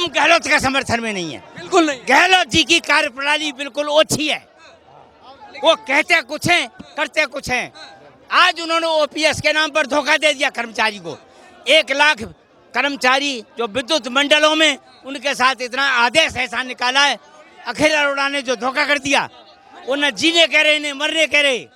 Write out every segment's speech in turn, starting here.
हम गहलोत के समर्थन में नहीं है, बिल्कुल नहीं। गहलोत जी की कार्यप्रणाली बिल्कुल ओछी है। वो कहते कुछ हैं, करते कुछ हैं। आज उन्होंने ओपीएस के नाम पर धोखा दे दिया कर्मचारी को। 1 लाख कर्मचारी जो विद्युत मंडलों में, उनके साथ इतना आदेश ऐसा निकाला है। अखिल अरोड़ा ने जो धोखा कर दिया, वो न जीने कह रहे न मरने कह रहे।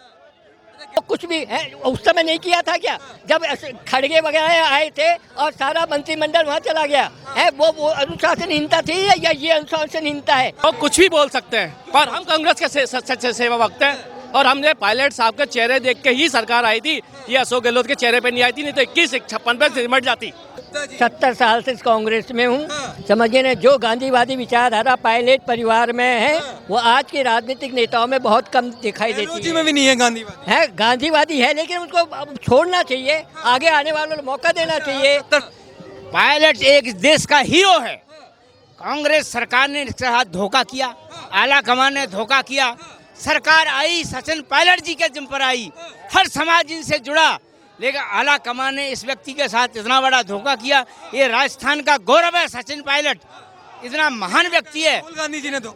तो कुछ भी है उस समय नहीं किया था क्या, जब खड़गे वगैरह आए थे और सारा मंत्रिमंडल वहाँ चला गया है? वो अनुशासनहीनता थी या ये अनुशासनहीनता है? वो कुछ भी बोल सकते हैं, पर हम कांग्रेस के सच्चे सेवा भक्त हैं और हमने पायलट साहब के चेहरे देख के ही सरकार आई थी। ये अशोक गहलोत के चेहरे पे नहीं आई थी, नहीं तो 21-56 पे सिमट जाती। 70 साल से कांग्रेस में हूँ, समझिए ना। जो गांधीवादी विचारधारा पायलट परिवार में है, वो आज के राजनीतिक नेताओं में बहुत कम दिखाई देती है। में भी नहीं है गांधीवादी। है गांधीवादी है, लेकिन उसको अब छोड़ना चाहिए, आगे आने वालों को मौका देना चाहिए। पायलट एक देश का हीरो है। कांग्रेस सरकार ने इसके साथ धोखा किया, आला कमान ने धोखा किया। सरकार आई, सचिन पायलट जी के जिम पर आई, हर समाज इनसे जुड़ा, लेकिन आला कमान ने इस व्यक्ति के साथ इतना बड़ा धोखा किया। ये राजस्थान का गौरव है। सचिन पायलट इतना महान व्यक्ति है। राहुल गांधी जी ने तो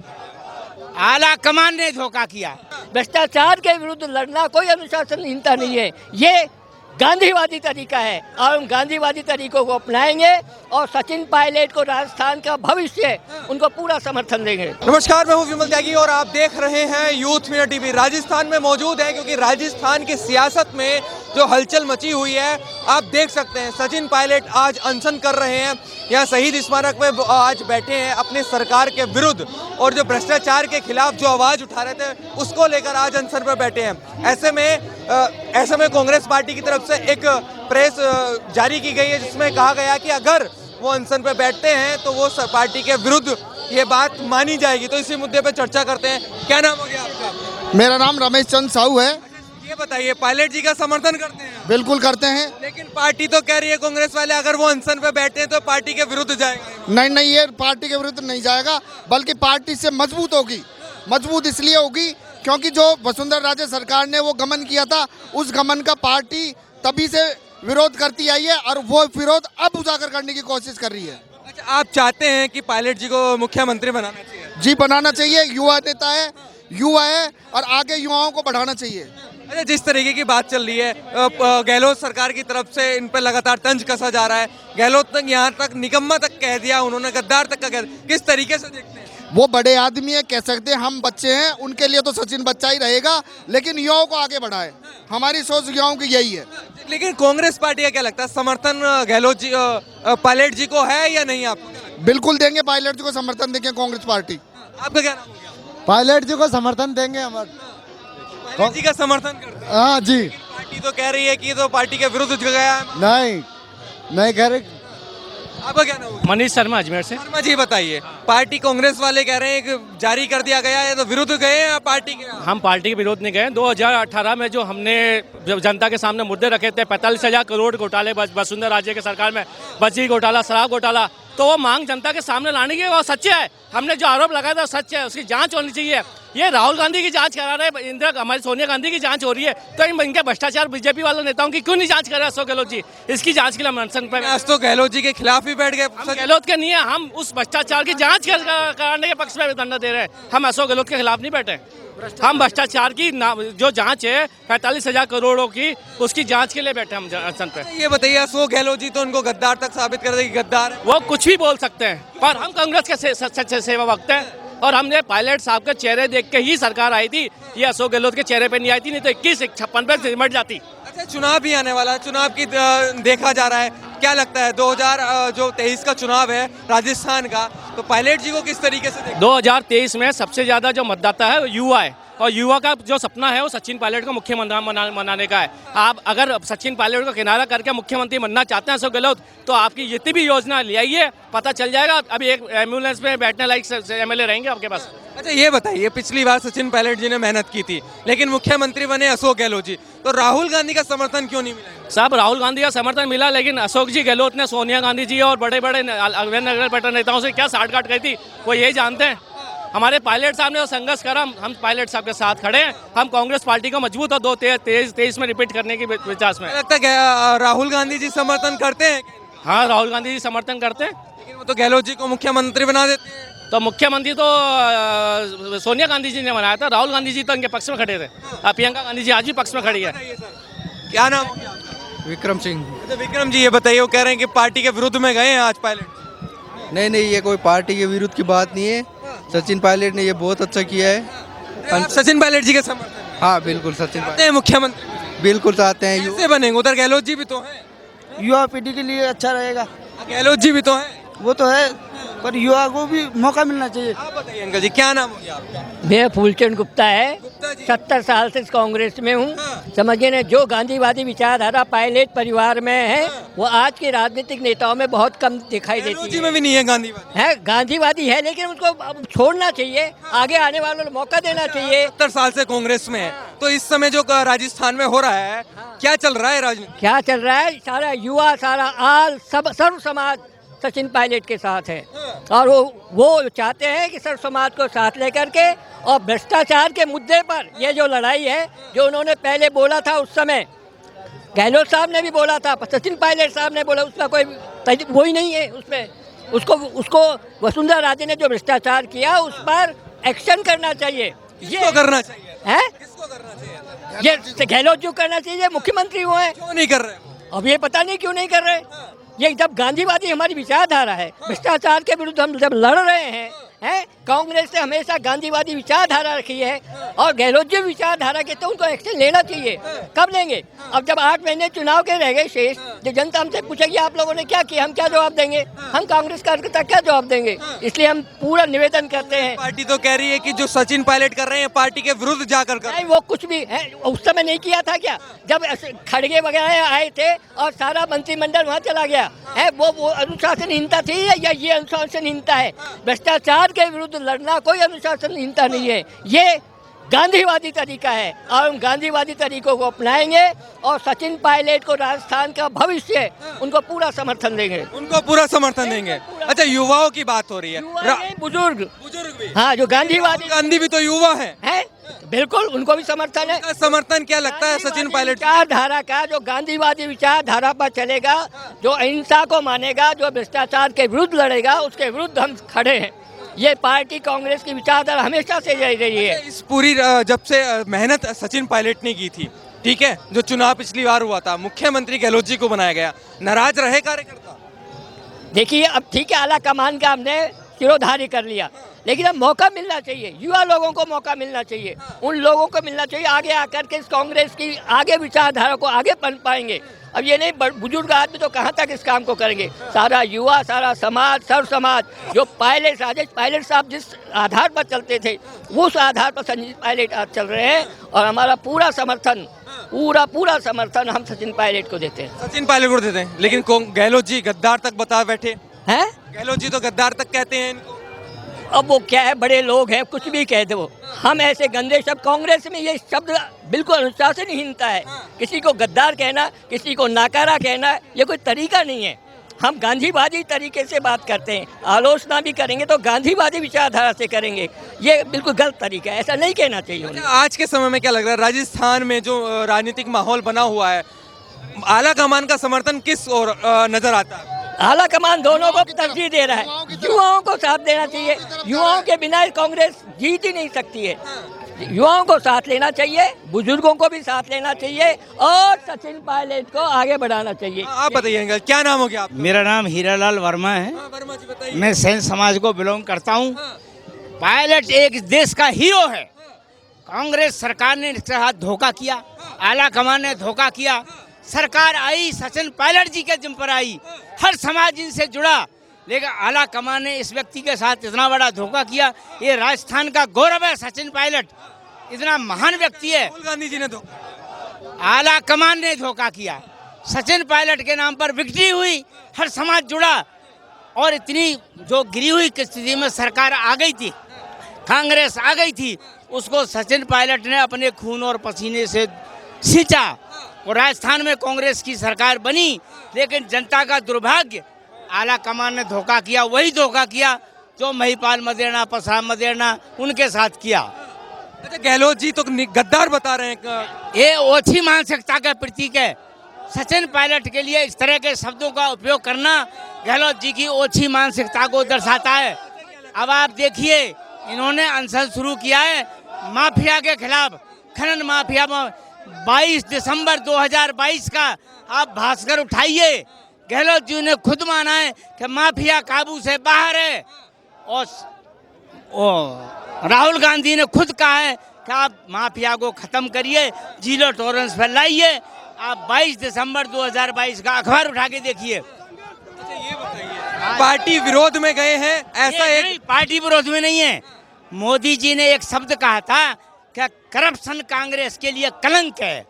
आला कमान ने धोखा किया। भ्रष्टाचार के विरुद्ध लड़ना कोई अनुशासनहीनता नहीं है, ये गांधीवादी तरीका है और हम गांधीवादी तरीकों को अपनाएंगे और सचिन पायलट को राजस्थान का भविष्य, उनको पूरा समर्थन देंगे। नमस्कार, मैं हूं विमल त्यागी और आप देख रहे हैं यूथ मीडिया टीवी। राजस्थान में मौजूद है क्योंकि राजस्थान की सियासत में जो हलचल मची हुई है, आप देख सकते हैं। सचिन पायलट आज अनशन कर रहे हैं, यहाँ शहीद स्मारक में आज बैठे हैं अपनी सरकार के विरुद्ध, और जो भ्रष्टाचार के खिलाफ जो आवाज़ उठा रहे थे उसको लेकर आज अनशन पर बैठे हैं। ऐसे में कांग्रेस पार्टी की तरफ से एक प्रेस जारी की गई है जिसमें कहा गया कि अगर वो अनशन पे बैठते हैं तो वो पार्टी के विरुद्ध ये बात मानी जाएगी। तो इसी मुद्दे पे चर्चा करते हैं। क्या नाम हो गया आपका? मेरा नाम रमेश चंद साहू है। ये बताइए, पायलट जी का समर्थन करते हैं? बिल्कुल करते हैं। लेकिन पार्टी तो कह रही है, कांग्रेस वाले, अगर वो अनशन पे बैठते हैं तो पार्टी के विरुद्ध जाएगा। नहीं, ये पार्टी के विरुद्ध नहीं जाएगा, बल्कि पार्टी से मजबूत होगी। मजबूत इसलिए होगी क्योंकि जो वसुंधरा राजे सरकार ने वो गमन किया था, उस गमन का पार्टी तभी से विरोध करती आई है और वो विरोध अब उजागर करने की कोशिश कर रही है। अच्छा, आप चाहते हैं कि पायलट जी को मुख्यमंत्री बनाना चाहिए? जी, बनाना चाहिए। युवा नेता है, युवा है और आगे युवाओं को बढ़ाना चाहिए। अच्छा, जिस तरीके की बात चल रही है, गहलोत सरकार की तरफ से इन पर लगातार तंज कसा जा रहा है। गहलोत तक यहाँ तक निकम्मा तक कह दिया उन्होंने, गद्दार तक का कह दिया। किस तरीके से देखते हैं? वो बड़े आदमी है, कह सकते हैं। हम बच्चे हैं, उनके लिए तो सचिन बच्चा ही रहेगा, लेकिन युवाओं को आगे बढ़ाए। हमारी सोच युवाओं की यही है। लेकिन कांग्रेस पार्टी का क्या लगता है, समर्थन गहलोत जी पायलट जी को है या नहीं? आपको बिल्कुल देंगे, पायलट जी को समर्थन देंगे कांग्रेस पार्टी। आपका क्या नाम हो गया? पायलट जी को समर्थन देंगे हमारे। पायलट जी का समर्थन करते हैं? हाँ जी। पार्टी तो कह रही है कि ये तो पार्टी के विरुद्ध गया है। नहीं कह रहे। आपका क्या नाम हो गया? मनीष शर्मा अजमेर से। शर्मा जी, बताइए, पार्टी कांग्रेस वाले कह रहे हैं कि जारी कर दिया गया है, तो विरुद्ध गए हैं या पार्टी के? हम पार्टी के विरोध नहीं गए। 2018 में जो हमने जनता के सामने मुद्दे रखे थे, 45,000 करोड़ घोटाले वसुंधरा राजे के सरकार में, बची घोटाला, शराब घोटाला, तो वो मांग जनता के सामने लाने की वो सच्चे है। हमने जो आरोप लगाया था सच है, उसकी जांच होनी चाहिए। ये राहुल गांधी की जांच करा रहे, हमारी सोनिया गांधी की जांच हो रही है, तो इनके भ्रष्टाचार बीजेपी वाले नेताओं की क्यों नहीं जांच कर रहे अशोक गहलोत जी? इसकी जांच के लिए हम अनशन पे। आज तो गहलोत जी के खिलाफ ही बैठ गए। गहलोत के नहीं है, हम उस भ्रष्टाचार की जांच कराने के पक्ष में धरना दे रहे हैं। हम अशोक गहलोत के खिलाफ नहीं बैठे। हम भ्रष्टाचार की जो जांच है 45,000 करोड़ों की, उसकी जांच के लिए बैठे हम अनशन पे। ये बताइए, अशोक गहलोत जी तो उनको गद्दार तक साबित कर दे कि गद्दार है। वो कुछ भी बोल सकते हैं, पर हम कांग्रेस के सच्चे सेवा भक्त हैं और हमने पायलट साहब के चेहरे देख के ही सरकार आई थी। ये अशोक गहलोत के चेहरे पे नहीं आई थी, नहीं तो 21-56 पे सिमट जाती। अच्छा, चुनाव भी आने वाला है, चुनाव की देखा जा रहा है। क्या लगता है 2023 का चुनाव है राजस्थान का, तो पायलट जी को किस तरीके से देखते हैं? 2023 में सबसे ज्यादा जो मतदाता है वो युवा है, और युवा का जो सपना है वो सचिन पायलट को मुख्यमंत्री बनाने का है। आप अगर सचिन पायलट को किनारा करके मुख्यमंत्री बनना चाहते हैं अशोक गहलोत, तो आपकी जितनी भी योजना ले आइए, पता चल जाएगा। अभी एक एम्बुलेंस में बैठने लायक MLA रहेंगे आपके पास। अच्छा, ये बताइए, पिछली बार सचिन पायलट जी ने मेहनत की थी, लेकिन मुख्यमंत्री बने अशोक गहलोत जी, तो राहुल गांधी का समर्थन क्यों नहीं मिला? साहब, राहुल गांधी का समर्थन मिला, लेकिन अशोक जी गहलोत ने सोनिया गांधी जी और बड़े बड़े नगर पार्टी नेताओं से क्या साठगांठ करी थी, वो यही जानते हैं। हमारे पायलट साहब ने जो संघर्ष करा, हम पायलट साहब के साथ खड़े हैं। हम कांग्रेस पार्टी को मजबूत और 2023 में रिपीट करने की विचार में। लगता है राहुल गांधी जी समर्थन करते हैं? हाँ, राहुल गांधी जी समर्थन करते हैं। लेकिन वो तो गहलोत जी को मुख्यमंत्री बना देते हैं। तो मुख्यमंत्री तो सोनिया गांधी जी ने बनाया था, राहुल गांधी जी तो उनके पक्ष में खड़े थे। प्रियंका गांधी जी आज भी पक्ष में खड़ी है। क्या नाम हो गया? विक्रम सिंह। अच्छा विक्रम जी, ये बताइए, वो कह रहे हैं कि पार्टी के विरुद्ध में गए हैं आज पायलट। नहीं नहीं, ये कोई पार्टी के विरुद्ध की बात नहीं है। सचिन पायलट ने ये बहुत अच्छा किया है। आप सचिन पायलट जी के समर्थन हाँ बिल्कुल, सचिन चाहते पायलट हैं मुख्यमंत्री? बिल्कुल चाहते हैं। कैसे बनेंगे? उधर गहलोत जी भी तो हैं। युवा पीढ़ी के लिए अच्छा रहेगा। गहलोत जी भी तो हैं। वो तो है, पर युवा को भी मौका मिलना चाहिए। आप बताइए अंकल जी, क्या नाम हो गया आपका? मैं फूलचंद गुप्ता है, गुप्ता जी। 70 साल से इस कांग्रेस में हूँ। हाँ। समझिए ना, जो गांधीवादी विचारधारा पायलट परिवार में है वो आज के राजनीतिक नेताओं में बहुत कम दिखाई गहलोत देती जी में भी नहीं है गांधीवादी। है। गांधीवादी है लेकिन उनको अब छोड़ना चाहिए, आगे आने वालों को मौका देना चाहिए। 70 साल से कांग्रेस में है, तो इस समय जो राजस्थान में हो रहा है, क्या चल रहा है राजनीति? क्या चल रहा है? सारा युवा, सारा आल, सब सर्व समाज सचिन पायलट के साथ है और वो चाहते हैं कि सर्व समाज को साथ लेकर के और भ्रष्टाचार के मुद्दे पर ये जो लड़ाई है, जो उन्होंने पहले बोला था उस समय गहलोत साहब ने भी बोला था, सचिन पायलट साहब ने बोला, उसका कोई वो ही नहीं है। उसमें उसको वसुंधरा राजे ने जो भ्रष्टाचार किया उस पर एक्शन करना चाहिए। किसको करना चाहिए? है किसको करना चाहिए? ये गहलोत जो करना चाहिए, मुख्यमंत्री हुए हैं। क्यों नहीं कर रहे? अब ये पता नहीं क्यों नहीं कर रहे। ये जब गांधीवादी हमारी विचारधारा है, भ्रष्टाचार के विरुद्ध हम जब लड़ रहे हैं, कांग्रेस ने हमेशा गांधीवादी विचारधारा रखी है और गहलोत जी विचारधारा के, तो उनको एक्शन लेना चाहिए। कब लेंगे? अब जब 8 महीने चुनाव के रह गए शेष, जो जनता हमसे पूछेगी आप लोगों ने क्या किया, हम क्या जवाब देंगे? हम कांग्रेस कार्यकर्ता क्या जवाब देंगे? इसलिए हम पूरा निवेदन करते हैं। पार्टी तो कह रही है कि जो सचिन पायलट कर रहे हैं पार्टी के विरुद्ध जाकर कर। नहीं, वो कुछ भी है, उस समय नहीं किया था क्या? जब खड़गे वगैरह आए थे और सारा मंत्रिमंडल वहाँ चला गया है, वो अनुशासनहीनता थी या ये अनुशासनहीनता है? भ्रष्टाचार के विरुद्ध लड़ना कोई अनुशासनहीनता नहीं है, ये गांधीवादी तरीका है और हम गांधीवादी तरीकों को अपनाएंगे और सचिन पायलट को राजस्थान का भविष्य, उनको पूरा समर्थन देंगे। उनको पूरा समर्थन देंगे। अच्छा, युवाओं की बात हो रही है, बुजुर्ग बुजुर्ग भी, हाँ, जो गांधीवादी गांधी भी तो युवा है, बिल्कुल उनको भी समर्थन है। उनका समर्थन क्या लगता है सचिन पायलट? विचारधारा का, जो गांधीवादी विचारधारा पर चलेगा, जो अहिंसा को मानेगा, जो भ्रष्टाचार के विरुद्ध लड़ेगा, उसके विरुद्ध हम खड़े हैं। ये पार्टी कांग्रेस की विचारधारा हमेशा से रही है। इस पूरी जब से मेहनत सचिन पायलट ने की थी, ठीक है, जो चुनाव पिछली बार हुआ था, मुख्यमंत्री गहलोत जी को बनाया गया, नाराज रहे कार्यकर्ता? देखिए, अब ठीक है, आला कमान का हमने सिरोधार्य कर लिया, लेकिन अब मौका मिलना चाहिए, युवा लोगों को मौका मिलना चाहिए, उन लोगों को मिलना चाहिए आगे आकर के इस कांग्रेस की आगे विचारधारा को आगे पनप पाएंगे। अब ये नहीं बुजुर्ग आदमी तो कहाँ तक इस काम को करेंगे? सारा युवा, सारा समाज, सर्व समाज, जो पायलट साहब जिस आधार पर चलते थे उस आधार पर सचिन पायलट आज चल रहे हैं और हमारा पूरा समर्थन, पूरा समर्थन हम सचिन पायलट को देते हैं। सचिन पायलट को देते हैं, लेकिन गहलोत जी गद्दार तक बता बैठे हैं। गहलोत जी तो गद्दार तक कहते हैं इनको। अब वो क्या है, बड़े लोग हैं, कुछ भी कह दो। हम ऐसे गंदे शब्द, कांग्रेस में ये शब्द बिल्कुल अनुशासनहीनता है। किसी को गद्दार कहना, किसी को नाकारा कहना, ये कोई तरीका नहीं है। हम गांधीवादी तरीके से बात करते हैं, आलोचना भी करेंगे तो गांधीवादी विचारधारा से करेंगे, ये बिल्कुल गलत तरीका है, ऐसा नहीं कहना चाहिए उन्हें। आज के समय में क्या लग रहा है, राजस्थान में जो राजनीतिक माहौल बना हुआ है, आला कमान का समर्थन किस ओर नजर आता है? आला कमान दोनों को तरजीह दे रहा है, युवाओं को साथ देना चाहिए। युवाओं के बिना कांग्रेस जीत ही नहीं सकती है। युवाओं को साथ लेना चाहिए, बुजुर्गों को भी साथ लेना चाहिए और सचिन पायलट को आगे बढ़ाना चाहिए। आप बताइए अंकल, क्या नाम हो गया आपका? मेरा नाम हीरालाल वर्मा है। वर्मा जी बताइए। मैं सैन समाज को बिलोंग करता हूँ। पायलट एक देश का हीरो है। कांग्रेस सरकार ने इसके साथ धोखा किया, आला कमान ने धोखा किया। सरकार आई, सचिन पायलट जी के जिम्मे पर आई, हर समाज इनसे जुड़ा, लेकिन आला कमान ने इस व्यक्ति के साथ इतना बड़ा धोखा किया। ये राजस्थान का गौरव है। सचिन पायलट इतना महान व्यक्ति है। राहुल गांधी जी ने तो आला कमान ने धोखा किया, सचिन पायलट के नाम पर बिक्री हुई, हर समाज जुड़ा और इतनी जो गिरी हुई स्थिति में सरकार आ गई थी, कांग्रेस आ गई थी, उसको सचिन पायलट ने अपने खून और पसीने से सींचा और राजस्थान में कांग्रेस की सरकार बनी। लेकिन जनता का दुर्भाग्य, आला कमान ने धोखा किया, वही धोखा किया जो महिपाल मदेरणा, प्रसाद मदेरणा उनके साथ किया। अच्छा, गहलोत जी तो गद्दार बता रहे हैं। ये ओछी मानसिकता का प्रतीक है। सचिन पायलट के लिए इस तरह के शब्दों का उपयोग करना गहलोत जी की ओछी मानसिकता को दर्शाता है। अब आप देखिए, इन्होंने अनशन शुरू किया है माफिया के खिलाफ, खनन माफिया में। 22 दिसंबर 2022 का आप भास्कर उठाइए, गहलोत जी ने खुद माना है कि माफिया काबू से बाहर है, और राहुल गांधी ने खुद कहा है कि आप माफिया को खत्म करिए, जीरो टॉलरेंस पर लाइए। आप 22 दिसंबर 2022 का अखबार उठा के देखिए। पार्टी विरोध में गए हैं, ऐसा ये एक नहीं, पार्टी विरोध में नहीं है। मोदी जी ने एक शब्द कहा था कि करप्शन कांग्रेस के लिए कलंक है।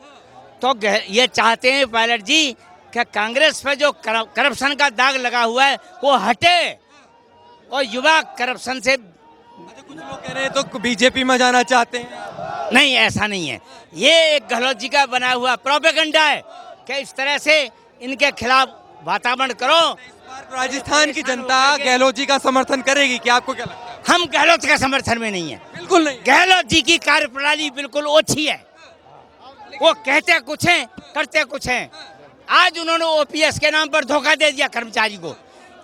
तो ये चाहते हैं पायलट जी कि कांग्रेस पर जो करप्शन का दाग लगा हुआ है वो हटे, और युवा करप्शन से। कुछ लोग कह रहे हैं तो बीजेपी में जाना चाहते हैं। नहीं, ऐसा नहीं है। ये एक गहलोत जी का बना हुआ प्रोपेगेंडा है कि इस तरह से इनके खिलाफ वातावरण करो। राजस्थान की जनता गहलोत जी का समर्थन करेगी क्या, आपको क्या लगता है? हम गहलोत का समर्थन में नहीं है, बिल्कुल नहीं। गहलोत जी की कार्यप्रणाली बिल्कुल ओछी है। वो कहते कुछ हैं, करते कुछ हैं। आज उन्होंने ओपीएस के नाम पर धोखा दे दिया कर्मचारी को।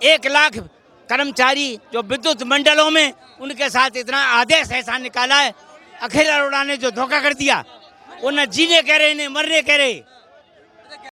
1 लाख कर्मचारी जो विद्युत मंडलों में, उनके साथ इतना आदेश ऐसा निकाला है। अखिल अरोड़ा ने जो धोखा कर दिया, वो न जीने कह रहे न मरने कह रहे।